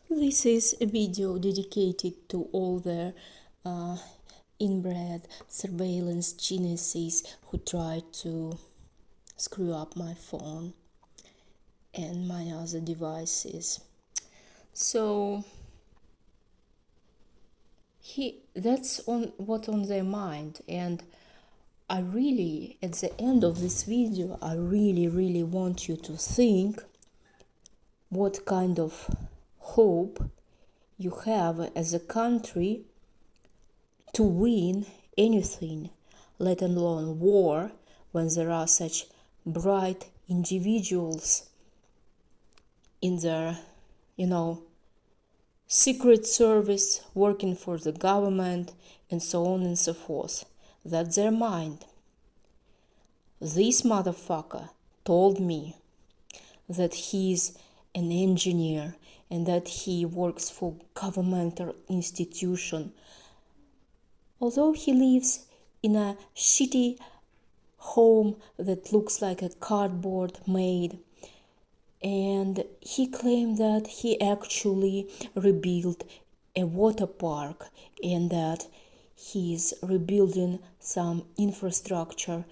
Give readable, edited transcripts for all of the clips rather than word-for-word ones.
This is a video dedicated to all the inbred surveillance geniuses who try to screw up my phone and my other devices. So that's on their mind, and I really, at the end of this video, I really want you to think what kind of hope you have as a country to win anything, let alone war, when there are such bright individuals in their, secret service, working for the government, and so on and so forth. That's their mind. This motherfucker told me that he's an engineer and that he works for governmental institution. Although he lives in a shitty home that looks like a cardboard made, and he claimed that he actually rebuilt a water park and that he's rebuilding some infrastructure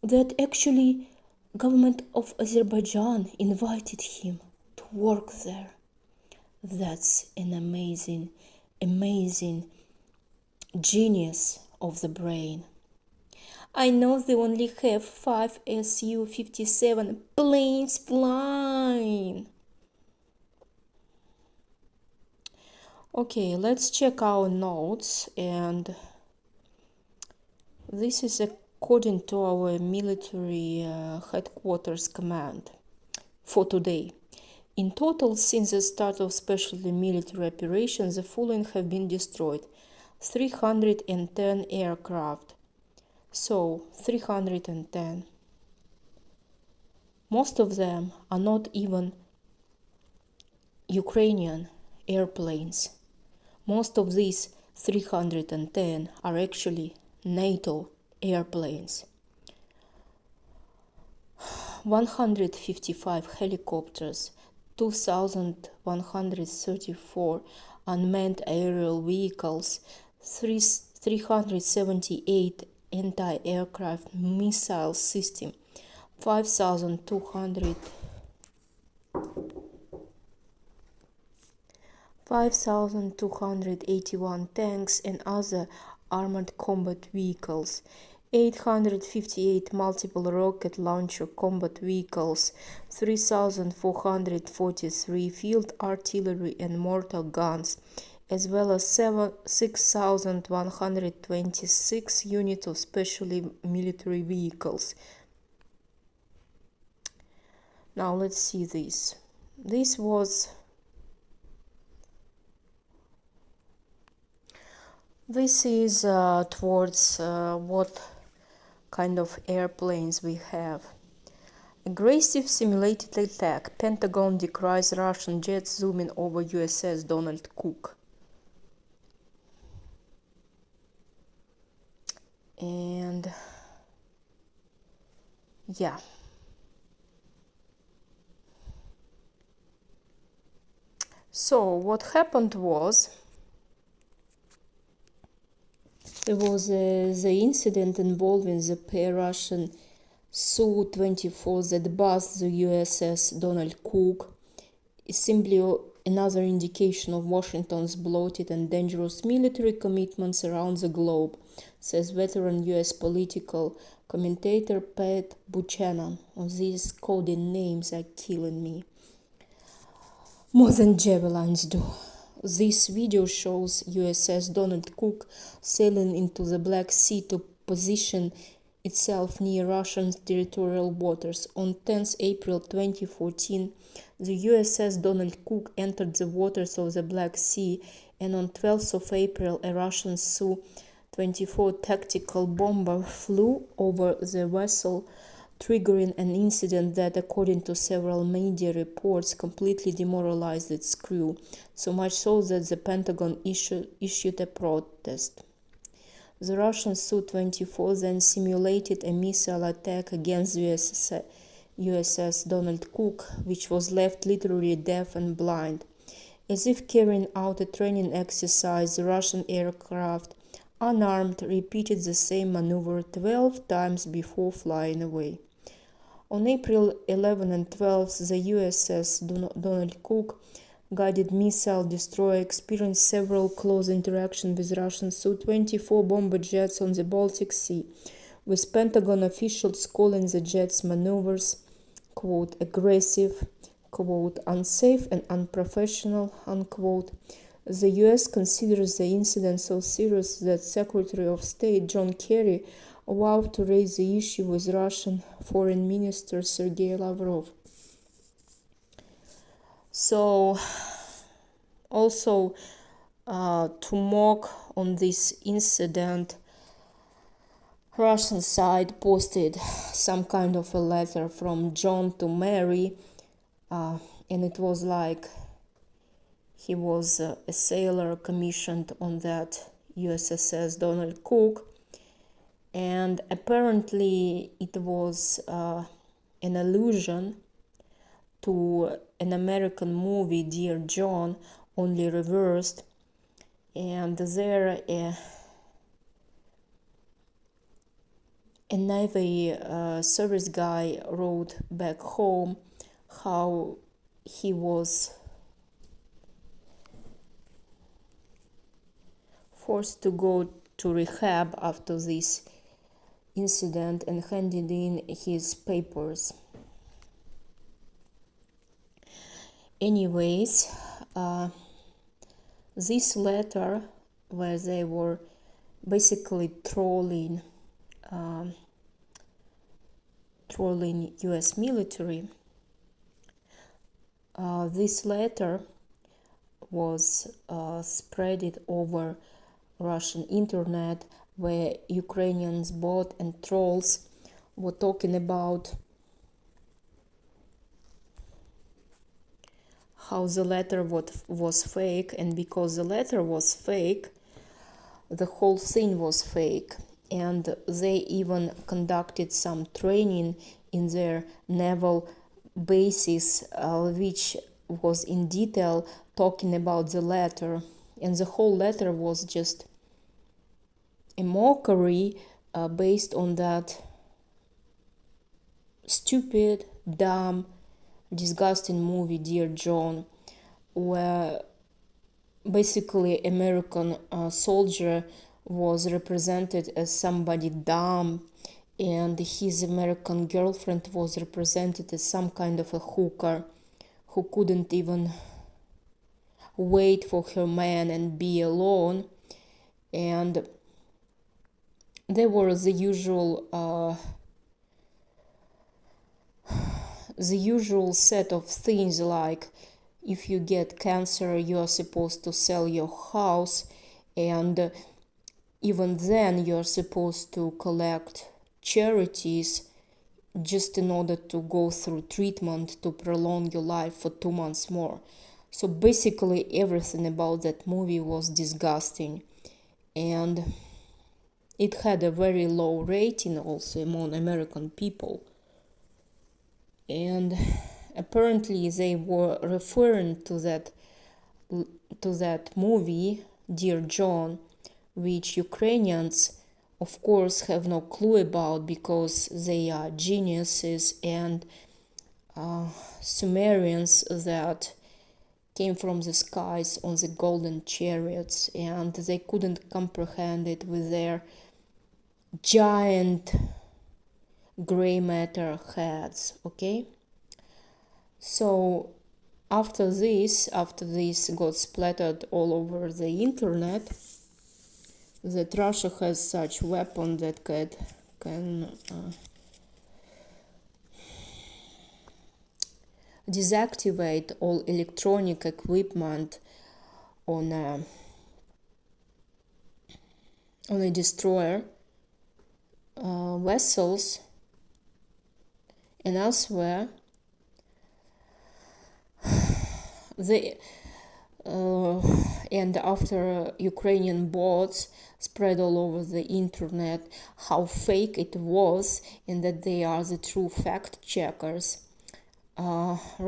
that actually government of Azerbaijan invited him to work there. That's an amazing genius of the brain. I know they only have 5 Su-57 planes flying. Okay, let's check our notes, and this is according to our military headquarters command for today. In total, since the start of special military operations, the following have been destroyed: 310 aircraft. So, 310. Most of them are not even Ukrainian airplanes. Most of these 310 are actually NATO airplanes. 155 helicopters, 2,134 unmanned aerial vehicles, 378 anti-aircraft missile system, 5,281 tanks and other armored combat vehicles, 858 multiple rocket launcher combat vehicles, 3,443 field artillery and mortar guns, as well as 6,126 units of special military vehicles. Now let's see this. This is towards what kind of airplanes we have. Aggressive simulated attack. Pentagon decries Russian jets zooming over USS Donald Cook. And yeah. So what happened was, there was the incident involving the pair Russian Su-24 that buzzed the USS Donald Cook. Is simply another indication of Washington's bloated and dangerous military commitments around the globe, says veteran US political commentator Pat Buchanan. These coded names are killing me more than javelins do. This video shows USS Donald Cook sailing into the Black Sea to position itself near Russian territorial waters. On 10 April 2014, the USS Donald Cook entered the waters of the Black Sea, and on 12 April, a Russian Su-24 tactical bomber flew over the vessel, triggering an incident that, according to several media reports, completely demoralized its crew, so much so that the Pentagon issued a protest. The Russian Su-24 then simulated a missile attack against the USS Donald Cook, which was left literally deaf and blind. As if carrying out a training exercise, the Russian aircraft, unarmed, repeated the same maneuver 12 times before flying away. On April 11 and 12, the USS Donald Cook guided missile destroyer experienced several close interactions with Russian Su-24 bomber jets on the Baltic Sea, with Pentagon officials calling the jets' maneuvers, quote, aggressive, quote, unsafe and unprofessional, unquote. The U.S. considers the incident so serious that Secretary of State John Kerry vowed to raise the issue with Russian Foreign Minister Sergei Lavrov. So, also to mock on this incident, Russian side posted some kind of a letter from John to Mary, and it was like he was a sailor commissioned on that USS Donald Cook, and apparently it was an allusion to an American movie, Dear John, only reversed, and there a Navy service guy wrote back home how he was forced to go to rehab after this incident and handed in his papers. Anyways, this letter, where they were basically trolling U.S. military, this letter was spread over Russian internet, where Ukrainians, bots and trolls were talking about how the letter was fake, and because the letter was fake, the whole thing was fake. And they even conducted some training in their naval bases, which was in detail talking about the letter. And the whole letter was just a mockery based on that stupid, dumb, disgusting movie Dear John, where basically American soldier was represented as somebody dumb, and his American girlfriend was represented as some kind of a hooker who couldn't even wait for her man and be alone. And there were the usual set of things, like if you get cancer, you are supposed to sell your house, and even then you are supposed to collect charities just in order to go through treatment to prolong your life for 2 months more. So basically everything about that movie was disgusting, and it had a very low rating also among American people. And apparently they were referring to that movie, Dear John, which Ukrainians, of course, have no clue about because they are geniuses and Sumerians that came from the skies on the golden chariots, and they couldn't comprehend it with their giant gray matter heads, okay? So after this got splattered all over the internet, that Russia has such weapon that can deactivate all electronic equipment on a destroyer vessels and elsewhere. and after Ukrainian bots spread all over the internet how fake it was and that they are the true fact checkers,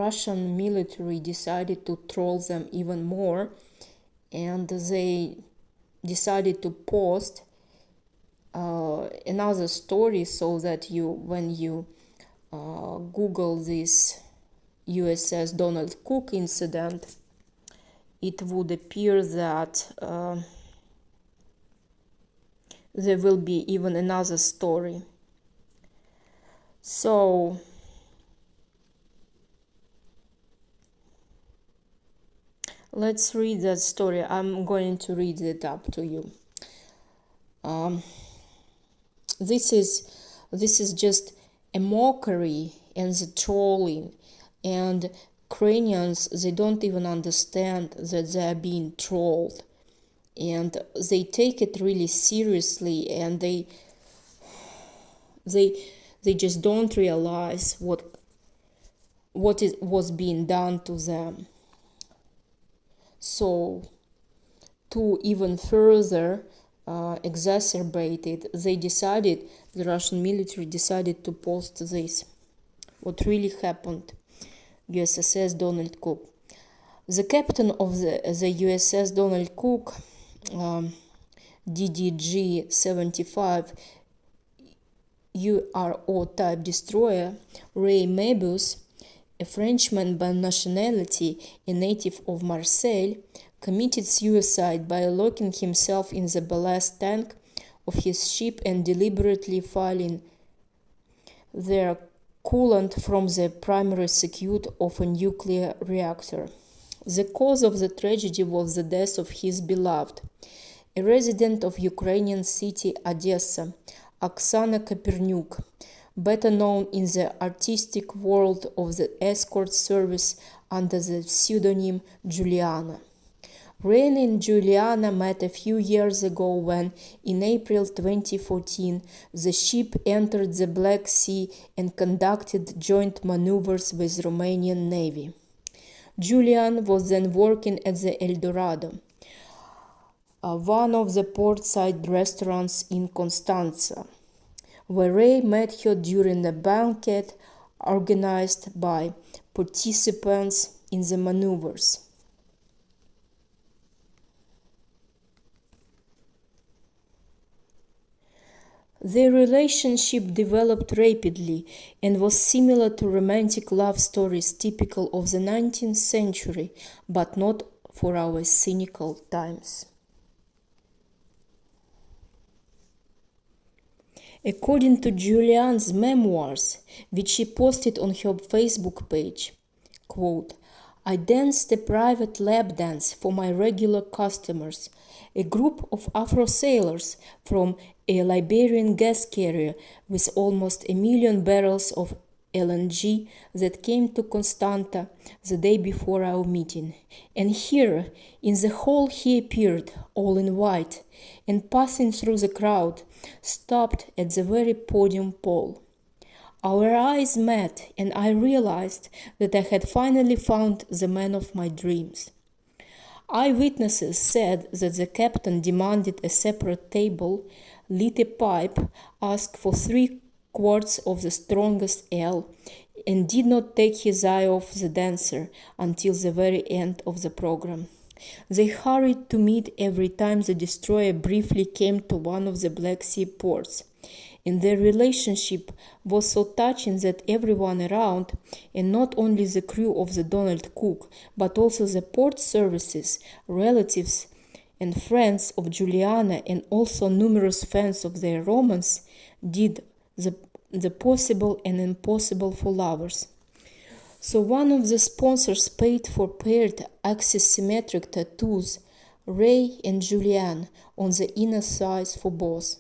Russian military decided to troll them even more, and they decided to post another story so that when you Google this USS Donald Cook incident, it would appear that there will be even another story. So let's read that story. I'm going to read it up to you. This is just a mockery and the trolling, and Ukrainians, they don't even understand that they are being trolled, and they take it really seriously, and they just don't realize what was being done to them. So to even further exacerbate it, the Russian military decided to post this. What really happened? USS Donald Cook. The captain of the USS Donald Cook, DDG-75 URO type destroyer, Ray Mabus, a Frenchman by nationality, a native of Marseille, committed suicide by locking himself in the ballast tank of his ship and deliberately filing their coolant from the primary circuit of a nuclear reactor. The cause of the tragedy was the death of his beloved, a resident of Ukrainian city Odessa, Oksana Koperniuk, better known in the artistic world of the escort service under the pseudonym Juliana. Rain and Juliana met a few years ago when, in April 2014, the ship entered the Black Sea and conducted joint maneuvers with Romanian Navy. Julian was then working at the El Dorado, one of the portside restaurants in Constanza, where Ray met her during a banquet organized by participants in the maneuvers. Their relationship developed rapidly and was similar to romantic love stories typical of the 19th century, but not for our cynical times. According to Julianne's memoirs, which she posted on her Facebook page, quote, I danced a private lap dance for my regular customers, a group of Afro sailors from a Liberian gas carrier with almost 1 million barrels of LNG that came to Constanta the day before our meeting. And here, in the hall, he appeared, all in white, and passing through the crowd, stopped at the very podium pole. Our eyes met, and I realized that I had finally found the man of my dreams. Eyewitnesses said that the captain demanded a separate table, lit a pipe, asked for 3 quarts of the strongest ale, and did not take his eye off the dancer until the very end of the program. They hurried to meet every time the destroyer briefly came to one of the Black Sea ports. And their relationship was so touching that everyone around, and not only the crew of the Donald Cook, but also the port services, relatives, and friends of Juliana, and also numerous fans of their romance, did the possible and impossible for lovers. So one of the sponsors paid for paired axisymmetric tattoos, Ray and Julianne, on the inner thighs for both,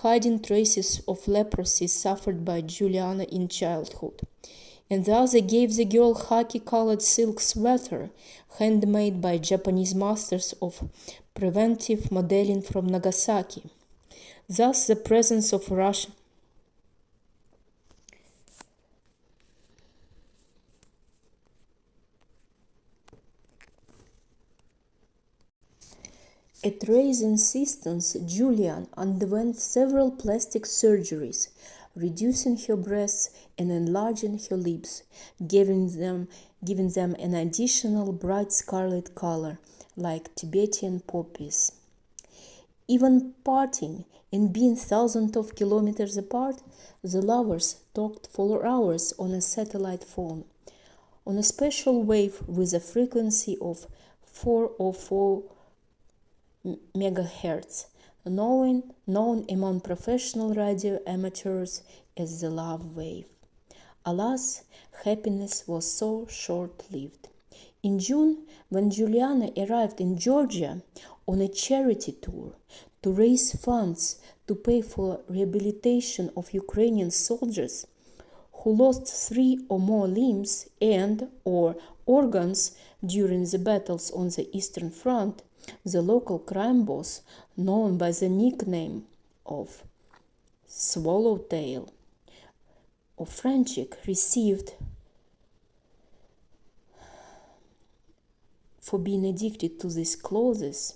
hiding traces of leprosy suffered by Juliana in childhood. And the other gave the girl khaki-colored silk sweater, handmade by Japanese masters of preventive modeling from Nagasaki. Thus, the presence of Russian At Ray's insistence, Julian underwent several plastic surgeries, reducing her breasts and enlarging her lips, giving them an additional bright scarlet color, like Tibetan poppies. Even parting and being thousands of kilometers apart, the lovers talked for hours on a satellite phone, on a special wave with a frequency of 404 megahertz, known among professional radio amateurs as the love wave. Alas, happiness was so short-lived. In June, when Juliana arrived in Georgia on a charity tour to raise funds to pay for rehabilitation of Ukrainian soldiers who lost 3 or more limbs and or organs during the battles on the Eastern Front, the local crime boss, known by the nickname of Swallowtail or Frantic, received for being addicted to these clothes,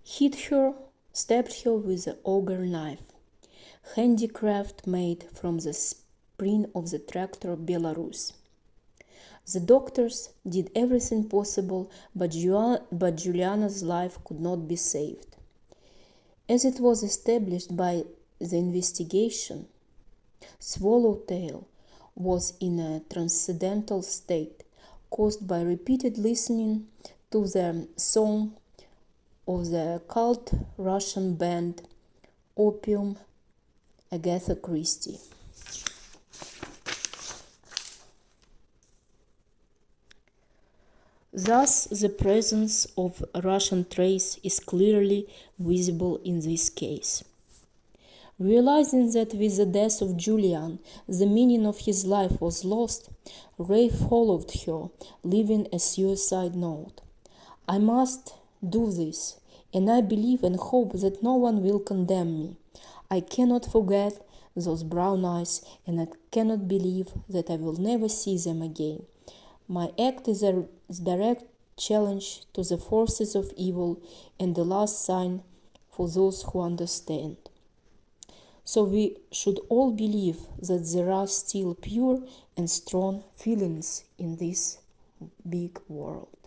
hit her, stabbed her with an auger knife, handicraft made from the spring of the tractor Belarus. The doctors did everything possible, but Juliana's life could not be saved. As it was established by the investigation, Swallowtail was in a transcendental state caused by repeated listening to the song of the cult Russian band Opium Agatha Christie. Thus, the presence of Russian trace is clearly visible in this case. Realizing that with the death of Julian, the meaning of his life was lost, Ray followed her, leaving a suicide note. "I must do this, and I believe and hope that no one will condemn me. I cannot forget those brown eyes, and I cannot believe that I will never see them again. My act is a direct challenge to the forces of evil and the last sign for those who understand." So we should all believe that there are still pure and strong feelings in this big world.